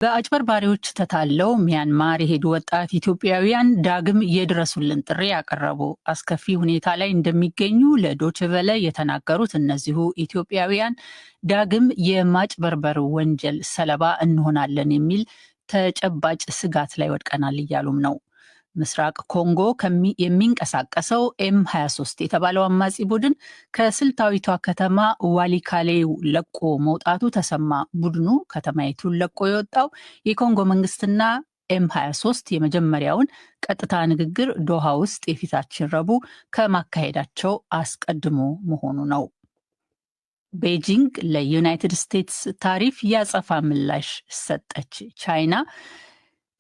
በአጭበርባሪዎች ተታለው ሚያንማር የሄዱ ወጣት ኢትዮጵያውያን ዳግም የድረሱልን ጥሪ ያቀረቡ። አስከፊ ሁኔታ ላይ እንደሚገኙ ለዶይቼ ቬለ የተናገሩት እነዚሁ ኢትዮጵያውያን ዳግም የማጭበርበር ወንጀል ሰለባ እንሆናለን የሚል ተጨባጭ ስጋት ላይ ወድቀናል እያሉም ነው። ምስራቅ ኮንጎ የሚንቀሳቀሰው ኤም23 የተባለው አማጺ ቡድን ከስልታዊቷ ከተማ ዋሊካሌ ለቆ መውጣቱ ተሰማ። ቡድኑ ከተማይቱን ለቆ የወጣው የኮንጎ መንግስትና ኤም23 የመጀመሪያውን ቀጥታ ንግግር ዶሃ ውስጥ የፊታችን ረቡዕ ከማካሄዳቸው አስቀድሞ መሆኑ ነው። ቤጂንግ ለዩናይትድ ስቴትስ ታሪፍ ያጸፋ ምላሽ ሰጠች። ቻይና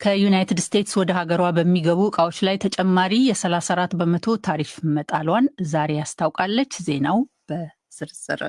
ከዩናይትድ ስቴትስ ወደ ሀገሯ በሚገቡ እቃዎች ላይ ተጨማሪ የ34 በመቶ ታሪፍ መጣሏን ዛሬ አስታውቃለች። ዜናው በዝርዝር።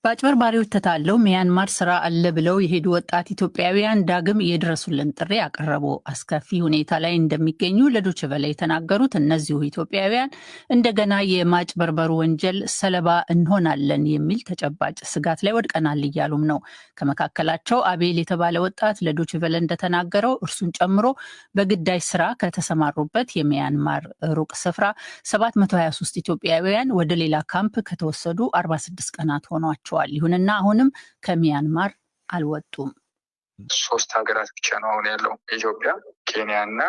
በአጭበርባሪዎች ተታለው ሚያንማር ስራ አለ ብለው የሄዱ ወጣት ኢትዮጵያውያን ዳግም የድረሱልን ጥሪ አቀረቡ። አስከፊ ሁኔታ ላይ እንደሚገኙ ለዶይቼ ቬለ የተናገሩት እነዚሁ ኢትዮጵያውያን እንደገና የማጭበርበሩ ወንጀል ሰለባ እንሆናለን የሚል ተጨባጭ ስጋት ላይ ወድቀናል እያሉም ነው። ከመካከላቸው አቤል የተባለ ወጣት ለዶይቼ ቬለ እንደተናገረው እርሱን ጨምሮ በግዳጅ ስራ ከተሰማሩበት የሚያንማር ሩቅ ስፍራ 723 ኢትዮጵያውያን ወደ ሌላ ካምፕ ከተወሰዱ 46 ቀናት ሆኗቸው። ይሁንና አሁንም ከሚያንማር አልወጡም። 3 ሀገራት ብቻ ነው አሁን ያለው፣ ኢትዮጵያ፣ ኬንያ እና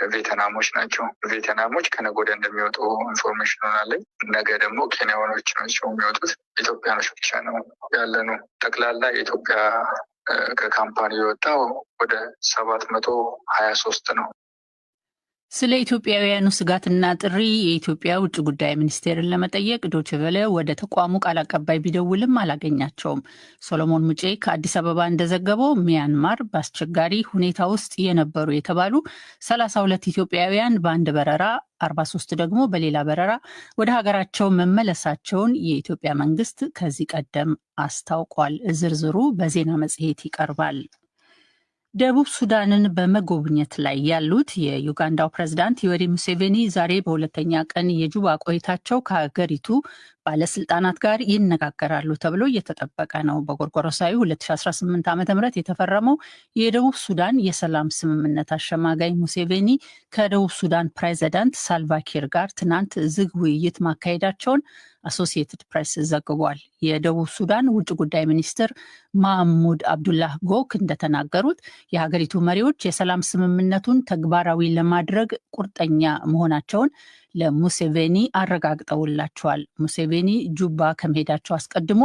ቬትናሞች ናቸው። ቬትናሞች ከነገ ወዲያ እንደሚወጡ ኢንፎርሜሽን አለኝ። ነገ ደግሞ ኬንያኖች ናቸው የሚወጡት። ኢትዮጵያኖች ብቻ ነው ያለነው። ጠቅላላ የኢትዮጵያ ከካምፓኒ የወጣው ወደ 723 ነው። ስለ ኢትዮጵያውያኑ ስጋትና ጥሪ የኢትዮጵያ ውጭ ጉዳይ ሚኒስቴርን ለመጠየቅ ዶይቼ ቬለ ወደ ተቋሙ ቃል አቀባይ ቢደውልም አላገኛቸውም። ሶሎሞን ሙጬ ከአዲስ አበባ እንደዘገበው ሚያንማር በአስቸጋሪ ሁኔታ ውስጥ የነበሩ የተባሉ 32 ኢትዮጵያውያን በአንድ በረራ 43 ደግሞ በሌላ በረራ ወደ ሀገራቸው መመለሳቸውን የኢትዮጵያ መንግስት ከዚህ ቀደም አስታውቋል። ዝርዝሩ በዜና መጽሔት ይቀርባል። ደቡብ ሱዳንን በመጎብኘት ላይ ያሉት የዩጋንዳው ፕሬዝዳንት ዮዌሪ ሙሴቬኒ ዛሬ በሁለተኛ ቀን የጁባ ቆይታቸው ከሀገሪቱ ባለስልጣናት ጋር ይነጋገራሉ ተብሎ እየተጠበቀ ነው። በጎርጎሮሳዊ 2018 ዓ.ም የተፈረመው የደቡብ ሱዳን የሰላም ስምምነት አሸማጋይ ሙሴቬኒ ከደቡብ ሱዳን ፕሬዝዳንት ሳልቫኪር ጋር ትናንት ዝግ ውይይት ማካሄዳቸውን አሶሲየትድ ፕሬስ ዘግቧል። የደቡብ ሱዳን ውጭ ጉዳይ ሚኒስትር ማህሙድ አብዱላህ ጎክ እንደተናገሩት የሀገሪቱ መሪዎች የሰላም ስምምነቱን ተግባራዊ ለማድረግ ቁርጠኛ መሆናቸውን ለሙሴቬኒ አረጋግጠውላቸዋል። ሙሴቬኒ ጁባ ከመሄዳቸው አስቀድሞ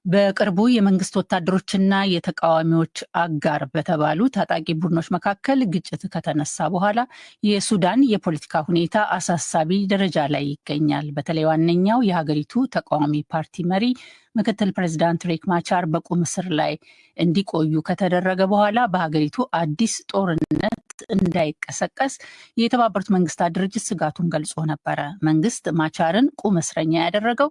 በቅርቡ የመንግስት ወታደሮችና የተቃዋሚዎች አጋር በተባሉ ታጣቂ ቡድኖች መካከል ግጭት ከተነሳ በኋላ የሱዳን የፖለቲካ ሁኔታ አሳሳቢ ደረጃ ላይ ይገኛል። በተለይ ዋነኛው የሀገሪቱ ተቃዋሚ ፓርቲ መሪ ምክትል ፕሬዚዳንት ሪክ ማቻር በቁም እስር ላይ እንዲቆዩ ከተደረገ በኋላ በሀገሪቱ አዲስ ጦርነት እንዳይቀሰቀስ የተባበሩት መንግስታት ድርጅት ስጋቱን ገልጾ ነበረ። መንግስት ማቻርን ቁም እስረኛ ያደረገው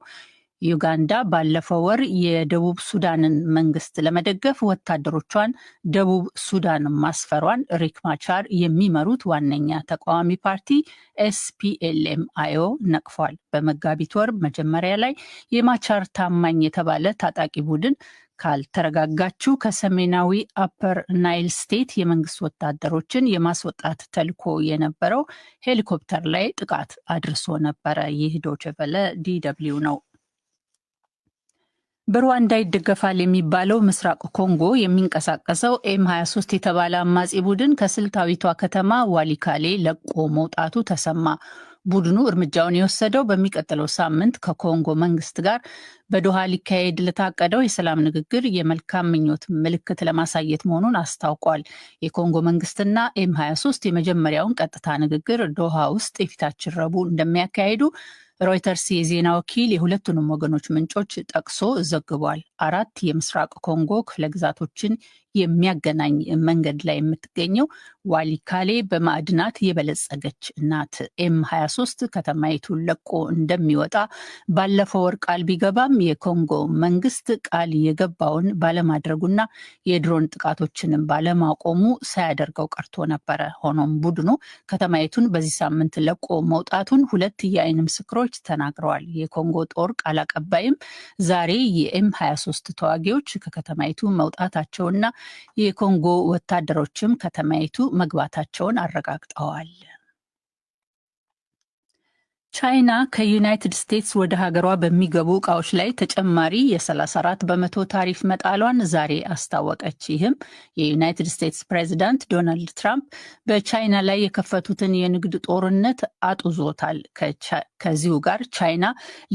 ዩጋንዳ ባለፈው ወር የደቡብ ሱዳንን መንግስት ለመደገፍ ወታደሮቿን ደቡብ ሱዳን ማስፈሯን ሪክ ማቻር የሚመሩት ዋነኛ ተቃዋሚ ፓርቲ ኤስፒኤልኤም-አይኦ ነቅፏል። በመጋቢት ወር መጀመሪያ ላይ የማቻር ታማኝ የተባለ ታጣቂ ቡድን ካልተረጋጋችሁ ከሰሜናዊ አፐር ናይል ስቴት የመንግስት ወታደሮችን የማስወጣት ተልዕኮ የነበረው ሄሊኮፕተር ላይ ጥቃት አድርሶ ነበረ። ይህ ዶይቼ ቬለ ዲ.ደብሊው ነው። በሩዋንዳ ይደገፋል የሚባለው ምስራቅ ኮንጎ የሚንቀሳቀሰው ኤም23 የተባለ አማጺ ቡድን ከስልታዊቷ ከተማ ዋሊካሌ ለቆ መውጣቱ ተሰማ። ቡድኑ እርምጃውን የወሰደው በሚቀጥለው ሳምንት ከኮንጎ መንግስት ጋር በዶሃ ሊካሄድ ለታቀደው የሰላም ንግግር የመልካም ምኞት ምልክት ለማሳየት መሆኑን አስታውቋል። የኮንጎ መንግስትና ኤም23 የመጀመሪያውን ቀጥታ ንግግር ዶሃ ውስጥ የፊታችን ረቡዕ እንደሚያካሂዱ ሮይተርስ የዜና ወኪል የሁለቱንም ወገኖች ምንጮች ጠቅሶ ዘግቧል። 4 የምስራቅ ኮንጎ ክፍለ ግዛቶችን የሚያገናኝ መንገድ ላይ የምትገኘው ዋሊካሌ በማዕድናት የበለጸገች ናት። ኤም23 ከተማይቱን ለቆ እንደሚወጣ ባለፈው ወር ቃል ቢገባም የኮንጎ መንግስት ቃል የገባውን ባለማድረጉና የድሮን ጥቃቶችንም ባለማቆሙ ሳያደርገው ቀርቶ ነበረ። ሆኖም ቡድኑ ከተማይቱን በዚህ ሳምንት ለቆ መውጣቱን ሁለት የዓይን ምስክሮች ተናግረዋል። የኮንጎ ጦር ቃል አቀባይም ዛሬ የኤም23 ተዋጊዎች ከከተማይቱ መውጣታቸውና የኮንጎ ወታደሮችም ከተማይቱ መግባታቸውን አረጋግጠዋል። ቻይና ከዩናይትድ ስቴትስ ወደ ሀገሯ በሚገቡ እቃዎች ላይ ተጨማሪ የ34 በመቶ ታሪፍ መጣሏን ዛሬ አስታወቀች። ይህም የዩናይትድ ስቴትስ ፕሬዚዳንት ዶናልድ ትራምፕ በቻይና ላይ የከፈቱትን የንግድ ጦርነት አጡዞታል። ከዚሁ ጋር ቻይና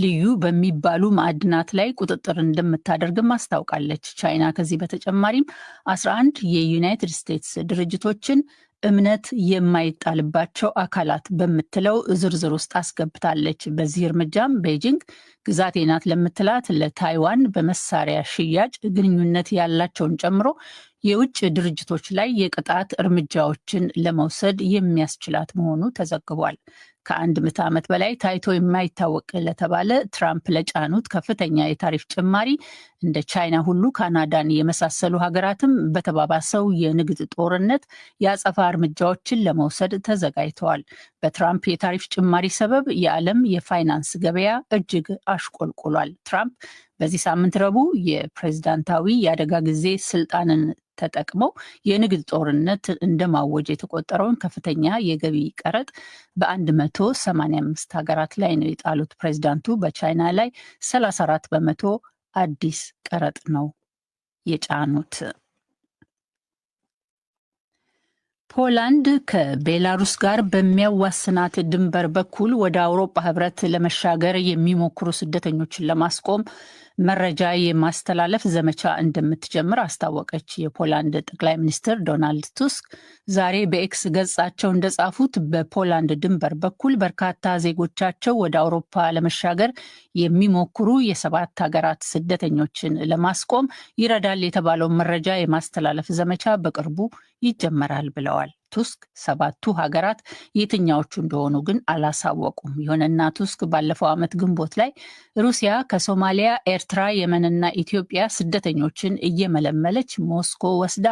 ልዩ በሚባሉ ማዕድናት ላይ ቁጥጥር እንደምታደርግም አስታውቃለች። ቻይና ከዚህ በተጨማሪም 11 የዩናይትድ ስቴትስ ድርጅቶችን እምነት የማይጣልባቸው አካላት በምትለው ዝርዝር ውስጥ አስገብታለች። በዚህ እርምጃም ቤጂንግ ግዛቴ ናት ለምትላት ለታይዋን በመሳሪያ ሽያጭ ግንኙነት ያላቸውን ጨምሮ የውጭ ድርጅቶች ላይ የቅጣት እርምጃዎችን ለመውሰድ የሚያስችላት መሆኑ ተዘግቧል። ከአንድ ምዕተ ዓመት በላይ ታይቶ የማይታወቅ ለተባለ ትራምፕ ለጫኑት ከፍተኛ የታሪፍ ጭማሪ እንደ ቻይና ሁሉ ካናዳን የመሳሰሉ ሀገራትም በተባባሰው የንግድ ጦርነት የአጸፋ እርምጃዎችን ለመውሰድ ተዘጋጅተዋል። በትራምፕ የታሪፍ ጭማሪ ሰበብ የዓለም የፋይናንስ ገበያ እጅግ አሽቆልቁሏል። ትራምፕ በዚህ ሳምንት ረቡዕ የፕሬዝዳንታዊ የአደጋ ጊዜ ስልጣንን ተጠቅመው የንግድ ጦርነት እንደማወጅ የተቆጠረውን ከፍተኛ የገቢ ቀረጥ በ185 ሀገራት ላይ ነው የጣሉት። ፕሬዝዳንቱ በቻይና ላይ 34 በመቶ አዲስ ቀረጥ ነው የጫኑት። ፖላንድ ከቤላሩስ ጋር በሚያዋስናት ድንበር በኩል ወደ አውሮፓ ህብረት ለመሻገር የሚሞክሩ ስደተኞችን ለማስቆም መረጃ የማስተላለፍ ዘመቻ እንደምትጀምር አስታወቀች። የፖላንድ ጠቅላይ ሚኒስትር ዶናልድ ቱስክ ዛሬ በኤክስ ገጻቸው እንደጻፉት በፖላንድ ድንበር በኩል በርካታ ዜጎቻቸው ወደ አውሮፓ ለመሻገር የሚሞክሩ የ7 ሀገራት ስደተኞችን ለማስቆም ይረዳል የተባለውን መረጃ የማስተላለፍ ዘመቻ በቅርቡ ይጀመራል ብለዋል። ቱስክ 7ቱ ሀገራት የትኛዎቹ እንደሆኑ ግን አላሳወቁም። ይሁንና ቱስክ ባለፈው ዓመት ግንቦት ላይ ሩሲያ ከሶማሊያ፣ ኤርትራ፣ የመንና ኢትዮጵያ ስደተኞችን እየመለመለች ሞስኮ ወስዳ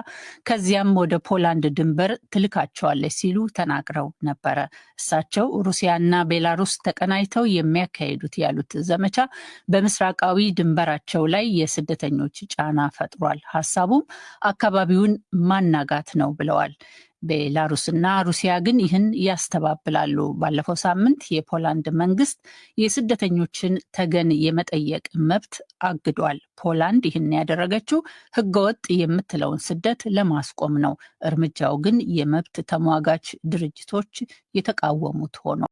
ከዚያም ወደ ፖላንድ ድንበር ትልካቸዋለች ሲሉ ተናግረው ነበረ። እሳቸው ሩሲያና ቤላሩስ ተቀናጅተው የሚያካሂዱት ያሉት ዘመቻ በምስራቃዊ ድንበራቸው ላይ የስደተኞች ጫና ፈጥሯል። ሀሳቡም አካባቢውን ማናጋት ነው ብለዋል። ቤላሩስና ሩሲያ ግን ይህን ያስተባብላሉ። ባለፈው ሳምንት የፖላንድ መንግስት የስደተኞችን ተገን የመጠየቅ መብት አግዷል። ፖላንድ ይህን ያደረገችው ህገወጥ የምትለውን ስደት ለማስቆም ነው። እርምጃው ግን የመብት ተሟጋች ድርጅቶች የተቃወሙት ሆኗል።